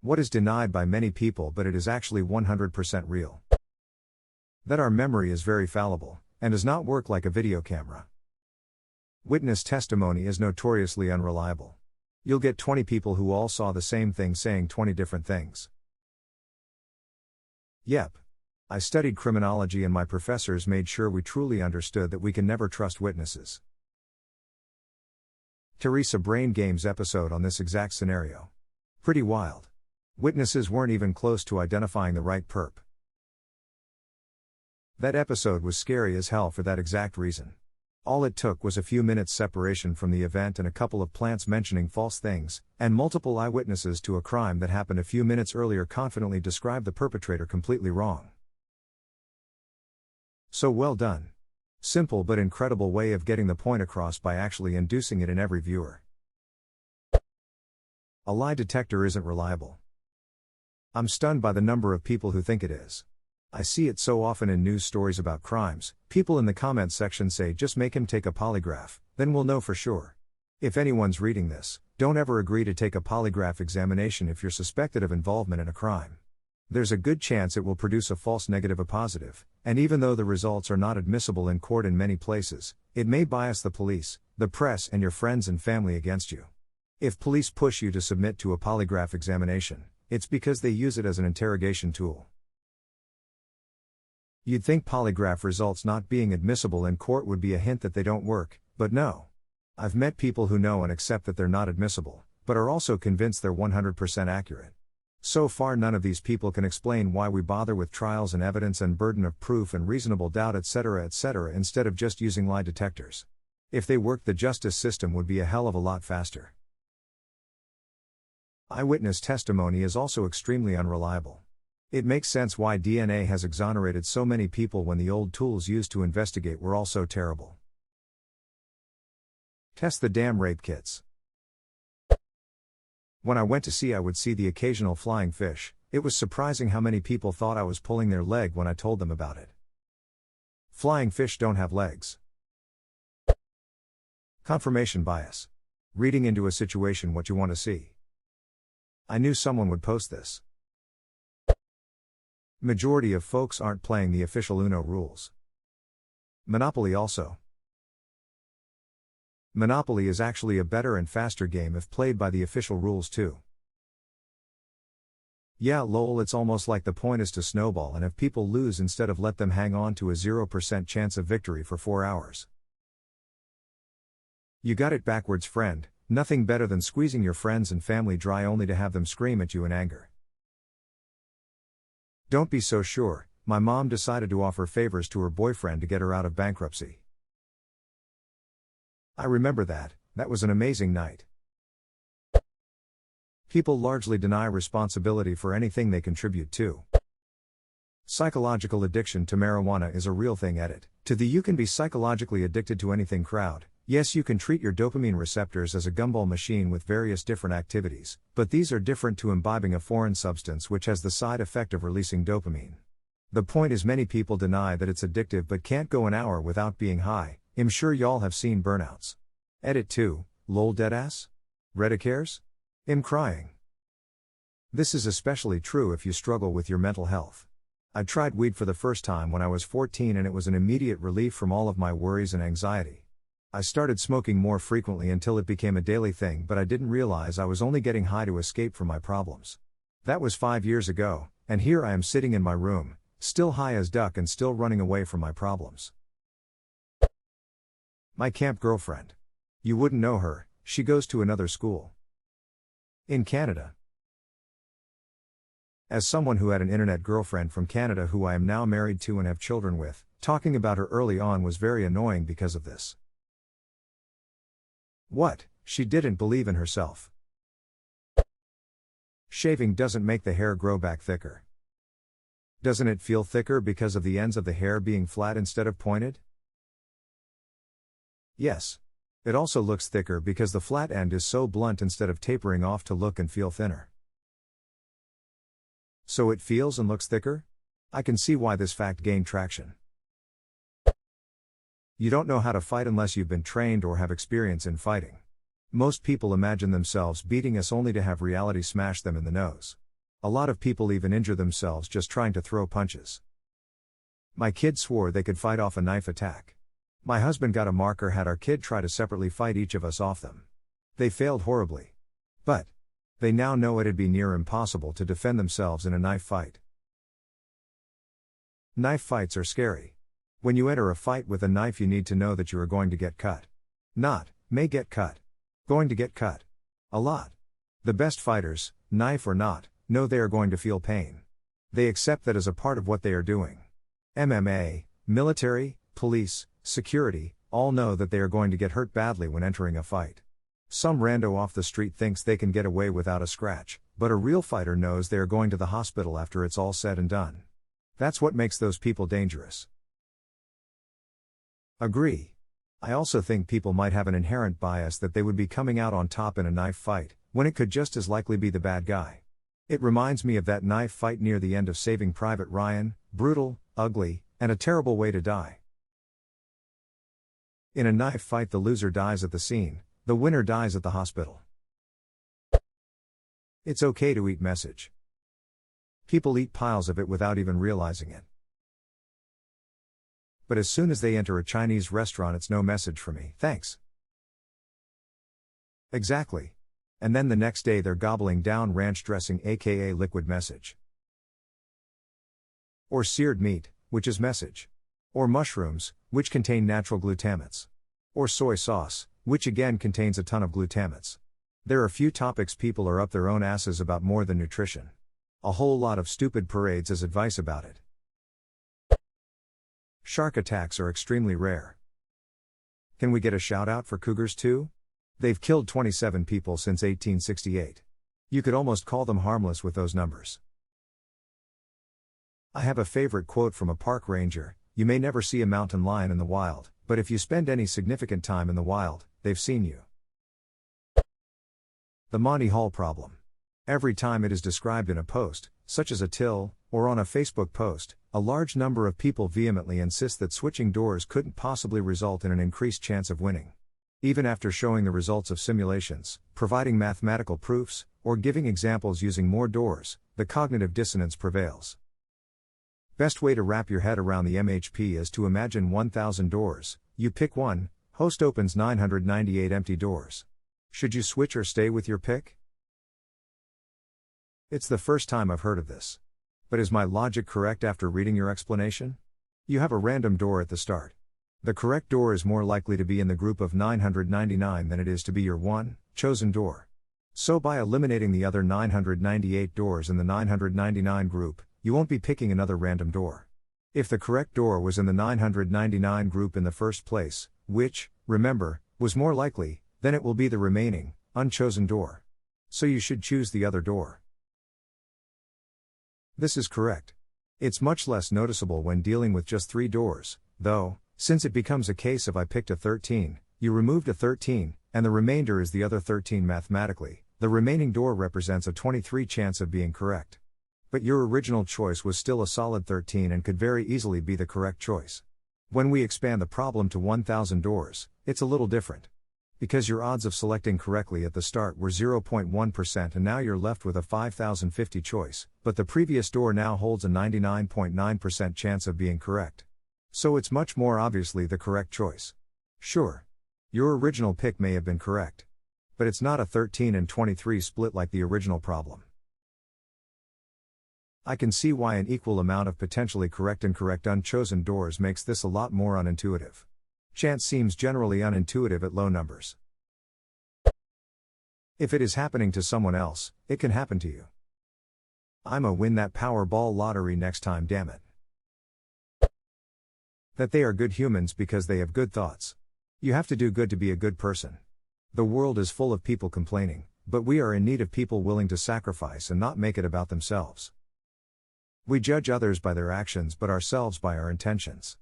What is denied by many people but it is actually 100% real? That our memory is very fallible, and does not work like a video camera. Witness testimony is notoriously unreliable. You'll get 20 people who all saw the same thing saying 20 different things. Yep. I studied criminology and my professors made sure we truly understood that we can never trust witnesses. Teresa Brain Games episode on this exact scenario. Pretty wild. Witnesses weren't even close to identifying the right perp. That episode was scary as hell for that exact reason. All it took was a few minutes separation from the event and a couple of plants mentioning false things, and multiple eyewitnesses to a crime that happened a few minutes earlier confidently described the perpetrator completely wrong. So well done. Simple but incredible way of getting the point across by actually inducing it in every viewer. A lie detector isn't reliable. I'm stunned by the number of people who think it is. I see it so often in news stories about crimes. People in the comments section say just make him take a polygraph, then we'll know for sure. If anyone's reading this, don't ever agree to take a polygraph examination if you're suspected of involvement in a crime. There's a good chance it will produce a false negative or positive, and even though the results are not admissible in court in many places, it may bias the police, the press and your friends and family against you. If police push you to submit to a polygraph examination, it's because they use it as an interrogation tool. You'd think polygraph results not being admissible in court would be a hint that they don't work, but no. I've met people who know and accept that they're not admissible, but are also convinced they're 100% accurate. So far none of these people can explain why we bother with trials and evidence and burden of proof and reasonable doubt etc. instead of just using lie detectors. If they worked, the justice system would be a hell of a lot faster. Eyewitness testimony is also extremely unreliable. It makes sense why DNA has exonerated so many people when the old tools used to investigate were all so terrible. Test the damn rape kits. When I went to sea I would see the occasional flying fish. It was surprising how many people thought I was pulling their leg when I told them about it. Flying fish don't have legs. Confirmation bias. Reading into a situation what you want to see. I knew someone would post this. Majority of folks aren't playing the official Uno rules. Monopoly also. Monopoly is actually a better and faster game if played by the official rules too. Yeah lol, it's almost like the point is to snowball and if people lose instead of let them hang on to a 0% chance of victory for 4 hours. You got it backwards friend, nothing better than squeezing your friends and family dry only to have them scream at you in anger. Don't be so sure, my mom decided to offer favors to her boyfriend to get her out of bankruptcy. I remember that was an amazing night. People largely deny responsibility for anything they contribute to. Psychological addiction to marijuana is a real thing. To the you can be psychologically addicted to anything crowd. Yes, you can treat your dopamine receptors as a gumball machine with various different activities, but these are different to imbibing a foreign substance which has the side effect of releasing dopamine. The point is many people deny that it's addictive but can't go an hour without being high. I'm sure y'all have seen burnouts. Edit 2, lol deadass? Reddit cares? I'm crying. This is especially true if you struggle with your mental health. I tried weed for the first time when I was 14 and it was an immediate relief from all of my worries and anxiety. I started smoking more frequently until it became a daily thing, but I didn't realize I was only getting high to escape from my problems. That was 5 years ago, and here I am sitting in my room, still high as duck and still running away from my problems. My camp girlfriend. You wouldn't know her, she goes to another school. In Canada. As someone who had an internet girlfriend from Canada who I am now married to and have children with, talking about her early on was very annoying because of this. What? She didn't believe in herself. Shaving doesn't make the hair grow back thicker. Doesn't it feel thicker because of the ends of the hair being flat instead of pointed? Yes. It also looks thicker because the flat end is so blunt instead of tapering off to look and feel thinner. So it feels and looks thicker? I can see why this fact gained traction. You don't know how to fight unless you've been trained or have experience in fighting. Most people imagine themselves beating us only to have reality smash them in the nose. A lot of people even injure themselves just trying to throw punches. My kid swore they could fight off a knife attack. My husband got a marker, had our kid try to separately fight each of us off them. They failed horribly. But they now know it'd be near impossible to defend themselves in a knife fight. Knife fights are scary. When you enter a fight with a knife, you need to know that you are going to get cut. Not, may get cut. Going to get cut. A lot. The best fighters, knife or not, know they are going to feel pain. They accept that as a part of what they are doing. MMA, military, police, security, all know that they are going to get hurt badly when entering a fight. Some rando off the street thinks they can get away without a scratch, but a real fighter knows they are going to the hospital after it's all said and done. That's what makes those people dangerous. Agree. I also think people might have an inherent bias that they would be coming out on top in a knife fight, when it could just as likely be the bad guy. It reminds me of that knife fight near the end of Saving Private Ryan, brutal, ugly, and a terrible way to die. In a knife fight, the loser dies at the scene, the winner dies at the hospital. It's okay to eat message. People eat piles of it without even realizing it. But as soon as they enter a Chinese restaurant, it's no message for me, thanks. Exactly. And then the next day they're gobbling down ranch dressing, aka liquid message. Or seared meat, which is message. Or mushrooms, which contain natural glutamates. Or soy sauce, which again contains a ton of glutamates. There are few topics people are up their own asses about more than nutrition. A whole lot of stupid parades as advice about it. Shark attacks are extremely rare. Can we get a shout out for cougars too? They've killed 27 people since 1868. You could almost call them harmless with those numbers. I have a favorite quote from a park ranger: "You may never see a mountain lion in the wild, but if you spend any significant time in the wild, they've seen you." The Monty Hall problem. Every time it is described in a post, such as a till, or on a Facebook post, a large number of people vehemently insist that switching doors couldn't possibly result in an increased chance of winning. Even after showing the results of simulations, providing mathematical proofs, or giving examples using more doors, the cognitive dissonance prevails. Best way to wrap your head around the MHP is to imagine 1,000 doors, you pick one, host opens 998 empty doors. Should you switch or stay with your pick? It's the first time I've heard of this. But is my logic correct after reading your explanation? You have a random door at the start. The correct door is more likely to be in the group of 999 than it is to be your one, chosen door. So by eliminating the other 998 doors in the 999 group, you won't be picking another random door. If the correct door was in the 999 group in the first place, which, remember, was more likely, then it will be the remaining, unchosen door. So you should choose the other door. This is correct. It's much less noticeable when dealing with just 3 doors, though, since it becomes a case of I picked a 13, you removed a 13, and the remainder is the other 13 mathematically, the remaining door represents a 23 chance of being correct. But your original choice was still a solid 13 and could very easily be the correct choice. When we expand the problem to 1,000 doors, it's a little different. Because your odds of selecting correctly at the start were 0.1% and now you're left with a 5,050 choice, but the previous door now holds a 99.9% chance of being correct. So it's much more obviously the correct choice. Sure. Your original pick may have been correct. But it's not a 13 and 23 split like the original problem. I can see why an equal amount of potentially correct and correct unchosen doors makes this a lot more unintuitive. Chance seems generally unintuitive at low numbers. If it is happening to someone else, it can happen to you. I'ma win that Powerball lottery next time, damn it. That they are good humans because they have good thoughts. You have to do good to be a good person. The world is full of people complaining, but we are in need of people willing to sacrifice and not make it about themselves. We judge others by their actions but ourselves by our intentions.